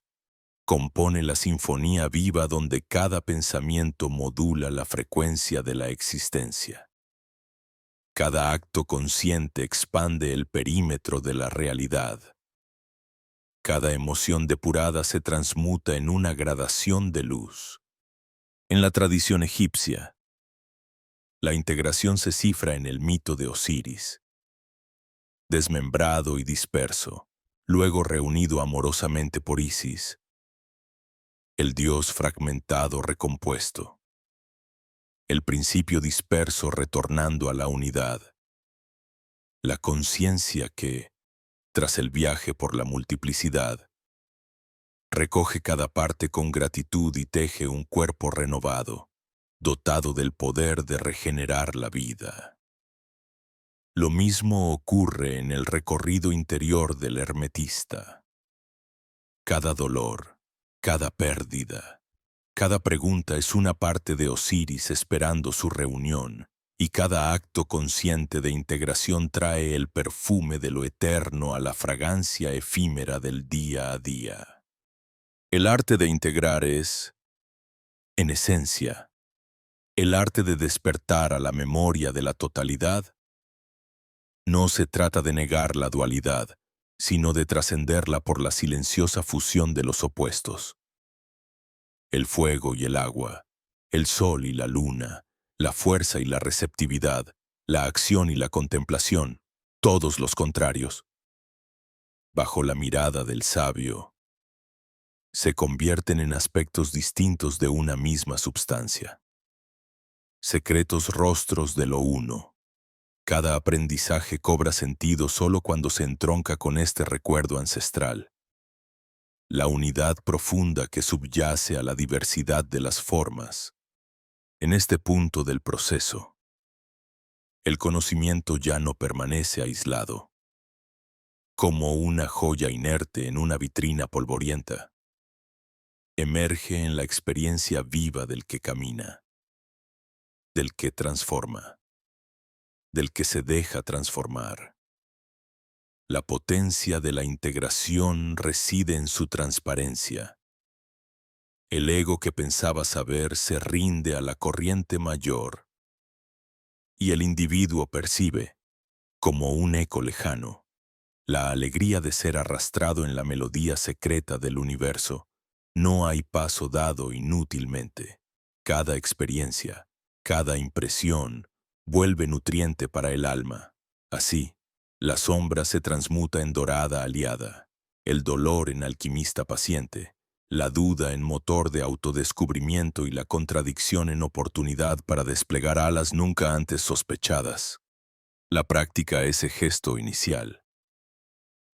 [SPEAKER 1] compone la sinfonía viva donde cada pensamiento modula la frecuencia de la existencia. Cada acto consciente expande el perímetro de la realidad. Cada emoción depurada se transmuta en una gradación de luz. En la tradición egipcia, la integración se cifra en el mito de Osiris, desmembrado y disperso, luego reunido amorosamente por Isis, el dios fragmentado recompuesto, el principio disperso retornando a la unidad, la conciencia que, tras el viaje por la multiplicidad, recoge cada parte con gratitud y teje un cuerpo renovado, dotado del poder de regenerar la vida. Lo mismo ocurre en el recorrido interior del hermetista. Cada dolor, cada pérdida, cada pregunta es una parte de Osiris esperando su reunión, y cada acto consciente de integración trae el perfume de lo eterno a la fragancia efímera del día a día. El arte de integrar es, en esencia, el arte de despertar a la memoria de la totalidad. No se trata de negar la dualidad, sino de trascenderla por la silenciosa fusión de los opuestos. El fuego y el agua, el sol y la luna, la fuerza y la receptividad, la acción y la contemplación, todos los contrarios. Bajo la mirada del sabio, se convierten en aspectos distintos de una misma substancia. Secretos rostros de lo uno. Cada aprendizaje cobra sentido solo cuando se entronca con este recuerdo ancestral. La unidad profunda que subyace a la diversidad de las formas. En este punto del proceso, el conocimiento ya no permanece aislado, como una joya inerte en una vitrina polvorienta. Emerge en la experiencia viva del que camina, del que transforma, del que se deja transformar. La potencia de la integración reside en su transparencia. El ego que pensaba saber se rinde a la corriente mayor, y el individuo percibe, como un eco lejano, la alegría de ser arrastrado en la melodía secreta del universo. No hay paso dado inútilmente. Cada experiencia, cada impresión, vuelve nutriente para el alma. Así, la sombra se transmuta en dorada aliada, el dolor en alquimista paciente, la duda en motor de autodescubrimiento y la contradicción en oportunidad para desplegar alas nunca antes sospechadas. La práctica ese gesto inicial,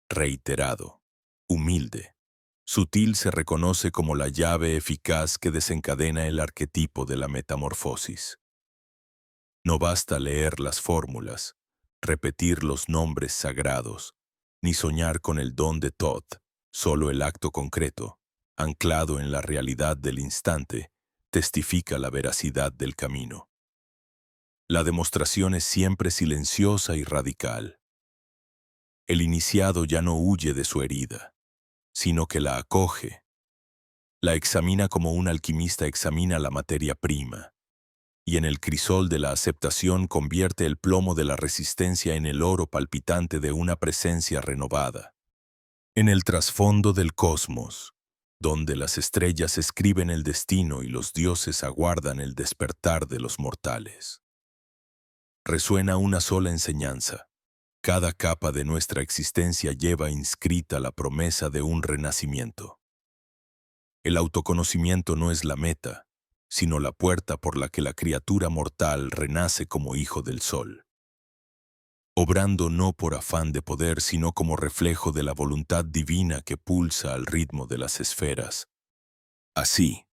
[SPEAKER 1] reiterado, humilde, sutil se reconoce como la llave eficaz que desencadena el arquetipo de la metamorfosis. No basta leer las fórmulas, repetir los nombres sagrados, ni soñar con el don de Thoth, solo el acto concreto, anclado en la realidad del instante, testifica la veracidad del camino. La demostración es siempre silenciosa y radical. El iniciado ya no huye de su herida, sino que la acoge. La examina como un alquimista examina la materia prima, y en el crisol de la aceptación convierte el plomo de la resistencia en el oro palpitante de una presencia renovada. En el trasfondo del cosmos, donde las estrellas escriben el destino y los dioses aguardan el despertar de los mortales, resuena una sola enseñanza. Cada capa de nuestra existencia lleva inscrita la promesa de un renacimiento. El autoconocimiento no es la meta, sino la puerta por la que la criatura mortal renace como hijo del sol, obrando no por afán de poder, sino como reflejo de la voluntad divina que pulsa al ritmo de las esferas. Así,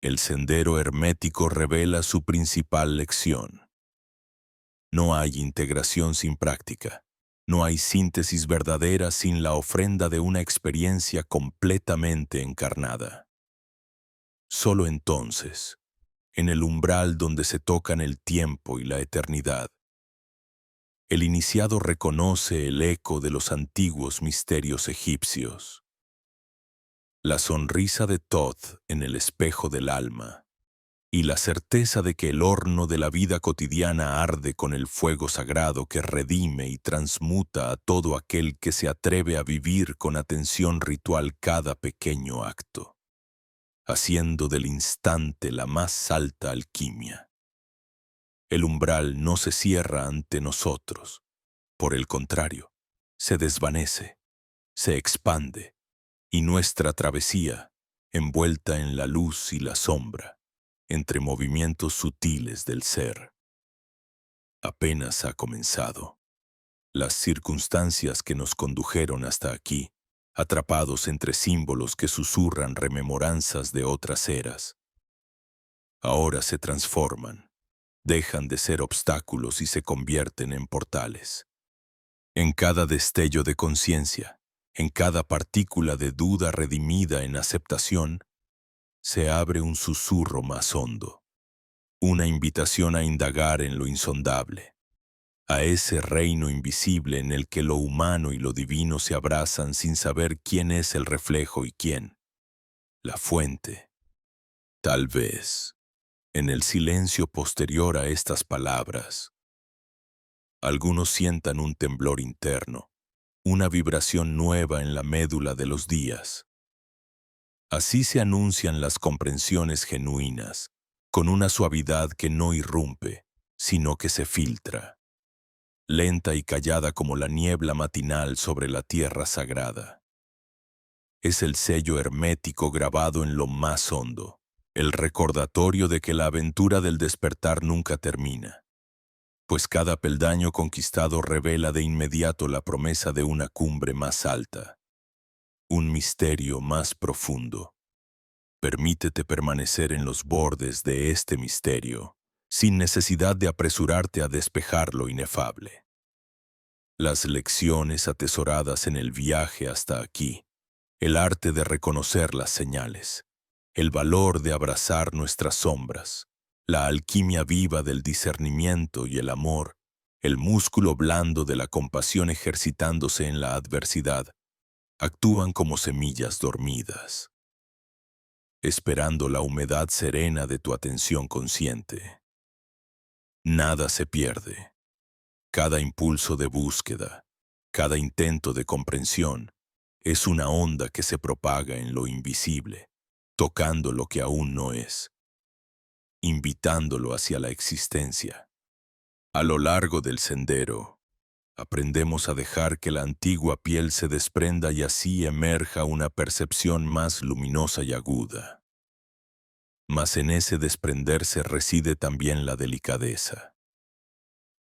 [SPEAKER 1] el sendero hermético revela su principal lección. No hay integración sin práctica. No hay síntesis verdadera sin la ofrenda de una experiencia completamente encarnada. Solo entonces, en el umbral donde se tocan el tiempo y la eternidad, el iniciado reconoce el eco de los antiguos misterios egipcios. La sonrisa de Thoth en el espejo del alma, y la certeza de que el horno de la vida cotidiana arde con el fuego sagrado que redime y transmuta a todo aquel que se atreve a vivir con atención ritual cada pequeño acto, haciendo del instante la más alta alquimia. El umbral no se cierra ante nosotros, por el contrario, se desvanece, se expande, y nuestra travesía, envuelta en la luz y la sombra, entre movimientos sutiles del ser, apenas ha comenzado. Las circunstancias que nos condujeron hasta aquí, atrapados entre símbolos que susurran rememoranzas de otras eras, ahora se transforman, dejan de ser obstáculos y se convierten en portales. En cada destello de conciencia, en cada partícula de duda redimida en aceptación, se abre un susurro más hondo, una invitación a indagar en lo insondable, a ese reino invisible en el que lo humano y lo divino se abrazan sin saber quién es el reflejo y quién, la fuente. Tal vez, en el silencio posterior a estas palabras, algunos sientan un temblor interno, una vibración nueva en la médula de los días. Así se anuncian las comprensiones genuinas, con una suavidad que no irrumpe, sino que se filtra, lenta y callada como la niebla matinal sobre la tierra sagrada. Es el sello hermético grabado en lo más hondo, el recordatorio de que la aventura del despertar nunca termina, pues cada peldaño conquistado revela de inmediato la promesa de una cumbre más alta, un misterio más profundo. Permítete permanecer en los bordes de este misterio, sin necesidad de apresurarte a despejar lo inefable. Las lecciones atesoradas en el viaje hasta aquí, el arte de reconocer las señales, el valor de abrazar nuestras sombras, la alquimia viva del discernimiento y el amor, el músculo blando de la compasión ejercitándose en la adversidad, actúan como semillas dormidas, esperando la humedad serena de tu atención consciente. Nada se pierde. Cada impulso de búsqueda, cada intento de comprensión, es una onda que se propaga en lo invisible, tocando lo que aún no es, invitándolo hacia la existencia. A lo largo del sendero, aprendemos a dejar que la antigua piel se desprenda y así emerja una percepción más luminosa y aguda. Mas en ese desprenderse reside también la delicadeza.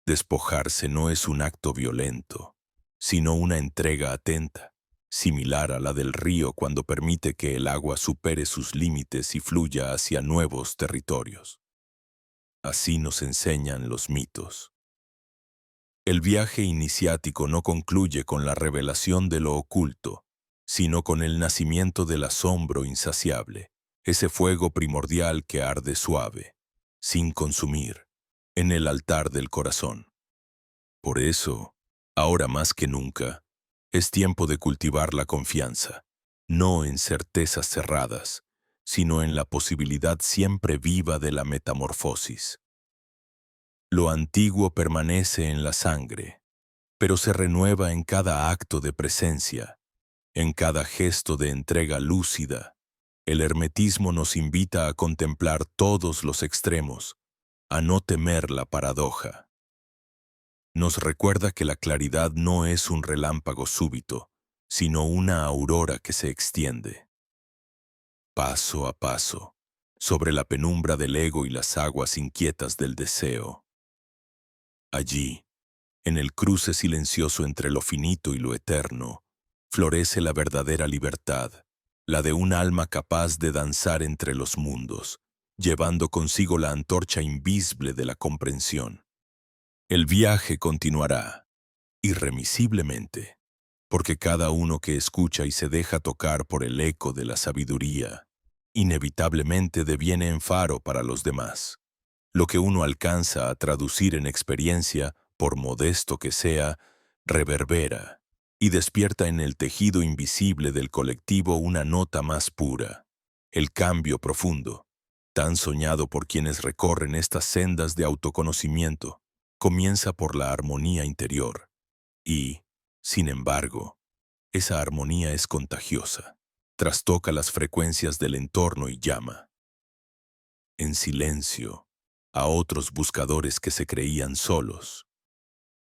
[SPEAKER 1] Despojarse no es un acto violento, sino una entrega atenta, similar a la del río cuando permite que el agua supere sus límites y fluya hacia nuevos territorios. Así nos enseñan los mitos. El viaje iniciático no concluye con la revelación de lo oculto, sino con el nacimiento del asombro insaciable, ese fuego primordial que arde suave, sin consumir, en el altar del corazón. Por eso, ahora más que nunca, es tiempo de cultivar la confianza, no en certezas cerradas, sino en la posibilidad siempre viva de la metamorfosis. Lo antiguo permanece en la sangre, pero se renueva en cada acto de presencia, en cada gesto de entrega lúcida. El hermetismo nos invita a contemplar todos los extremos, a no temer la paradoja. Nos recuerda que la claridad no es un relámpago súbito, sino una aurora que se extiende. Paso a paso, sobre la penumbra del ego y las aguas inquietas del deseo. Allí, en el cruce silencioso entre lo finito y lo eterno, florece la verdadera libertad, la de un alma capaz de danzar entre los mundos, llevando consigo la antorcha invisible de la comprensión. El viaje continuará, irremisiblemente, porque cada uno que escucha y se deja tocar por el eco de la sabiduría, inevitablemente deviene en faro para los demás. Lo que uno alcanza a traducir en experiencia, por modesto que sea, reverbera y despierta en el tejido invisible del colectivo una nota más pura, el cambio profundo, tan soñado por quienes recorren estas sendas de autoconocimiento, comienza por la armonía interior y, sin embargo, esa armonía es contagiosa. Trastoca las frecuencias del entorno y llama, en silencio, a otros buscadores que se creían solos.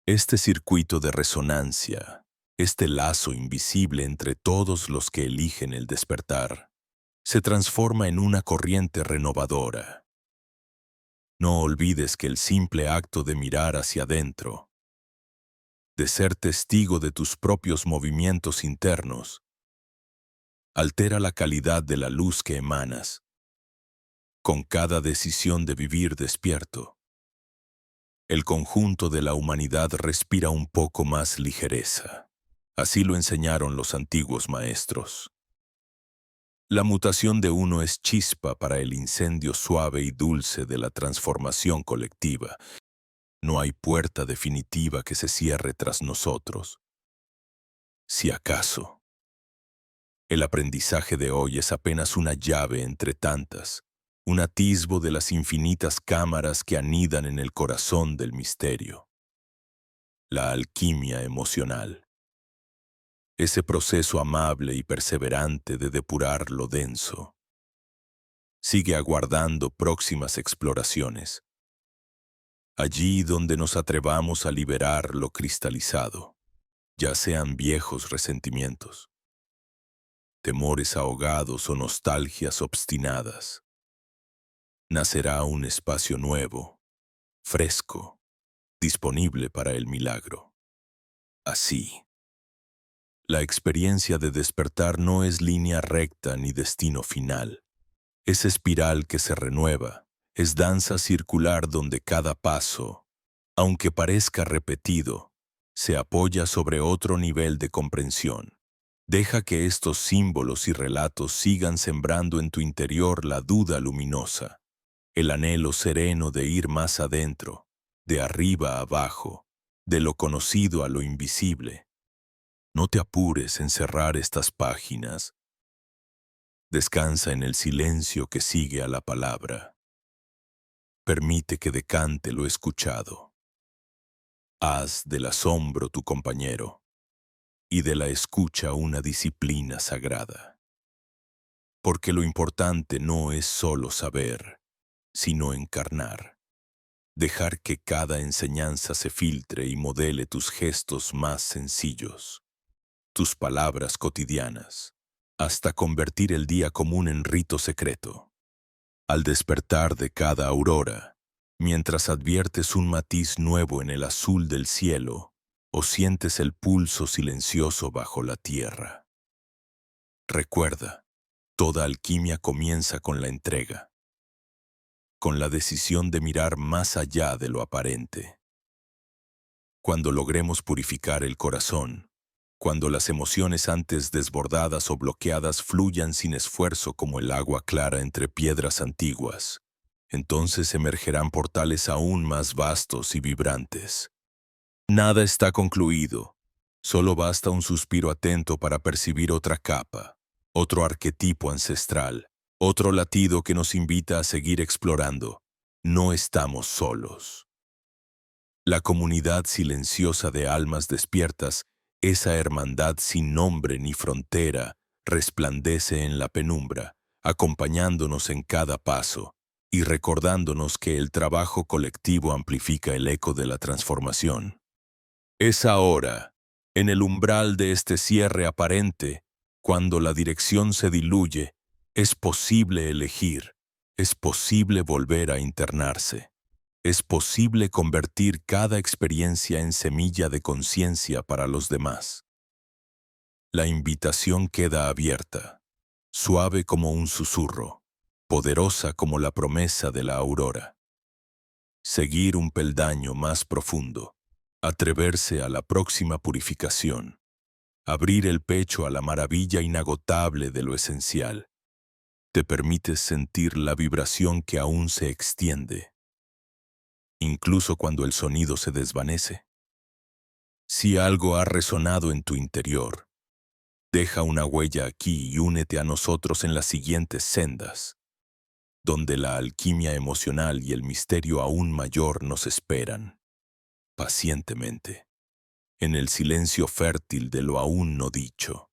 [SPEAKER 1] Este circuito de resonancia, este lazo invisible entre todos los que eligen el despertar, se transforma en una corriente renovadora. No olvides que el simple acto de mirar hacia adentro, de ser testigo de tus propios movimientos internos, altera la calidad de la luz que emanas. Con cada decisión de vivir despierto, el conjunto de la humanidad respira un poco más ligereza. Así lo enseñaron los antiguos maestros. La mutación de uno es chispa para el incendio suave y dulce de la transformación colectiva. No hay puerta definitiva que se cierre tras nosotros. Si acaso, el aprendizaje de hoy es apenas una llave entre tantas, un atisbo de las infinitas cámaras que anidan en el corazón del misterio. La alquimia emocional. Ese proceso amable y perseverante de depurar lo denso. Sigue aguardando próximas exploraciones. Allí donde nos atrevamos a liberar lo cristalizado, ya sean viejos resentimientos, temores ahogados o nostalgias obstinadas. Nacerá un espacio nuevo, fresco, disponible para el milagro. Así, la experiencia de despertar no es línea recta ni destino final. Es espiral que se renueva, es danza circular donde cada paso, aunque parezca repetido, se apoya sobre otro nivel de comprensión. Deja que estos símbolos y relatos sigan sembrando en tu interior la duda luminosa, el anhelo sereno de ir más adentro, de arriba a abajo, de lo conocido a lo invisible. No te apures en cerrar estas páginas. Descansa en el silencio que sigue a la palabra. Permite que decante lo escuchado. Haz del asombro tu compañero y de la escucha una disciplina sagrada. Porque lo importante no es solo saber, sino encarnar. Dejar que cada enseñanza se filtre y modele tus gestos más sencillos, tus palabras cotidianas, hasta convertir el día común en rito secreto. Al despertar de cada aurora, mientras adviertes un matiz nuevo en el azul del cielo o sientes el pulso silencioso bajo la tierra. Recuerda, toda alquimia comienza con la entrega, con la decisión de mirar más allá de lo aparente. Cuando logremos purificar el corazón, cuando las emociones antes desbordadas o bloqueadas fluyan sin esfuerzo como el agua clara entre piedras antiguas, entonces emergerán portales aún más vastos y vibrantes. Nada está concluido, solo basta un suspiro atento para percibir otra capa, otro arquetipo ancestral, otro latido que nos invita a seguir explorando. No estamos solos. La comunidad silenciosa de almas despiertas, esa hermandad sin nombre ni frontera, resplandece en la penumbra, acompañándonos en cada paso y recordándonos que el trabajo colectivo amplifica el eco de la transformación. Es ahora, en el umbral de este cierre aparente, cuando la dirección se diluye, es posible elegir, es posible volver a internarse. Es posible convertir cada experiencia en semilla de conciencia para los demás. La invitación queda abierta, suave como un susurro, poderosa como la promesa de la aurora. Seguir un peldaño más profundo, atreverse a la próxima purificación, abrir el pecho a la maravilla inagotable de lo esencial. Te permites sentir la vibración que aún se extiende, incluso cuando el sonido se desvanece. Si algo ha resonado en tu interior, deja una huella aquí y únete a nosotros en las siguientes sendas. donde la alquimia emocional y el misterio aún mayor nos esperan, pacientemente, en el silencio fértil de lo aún no dicho.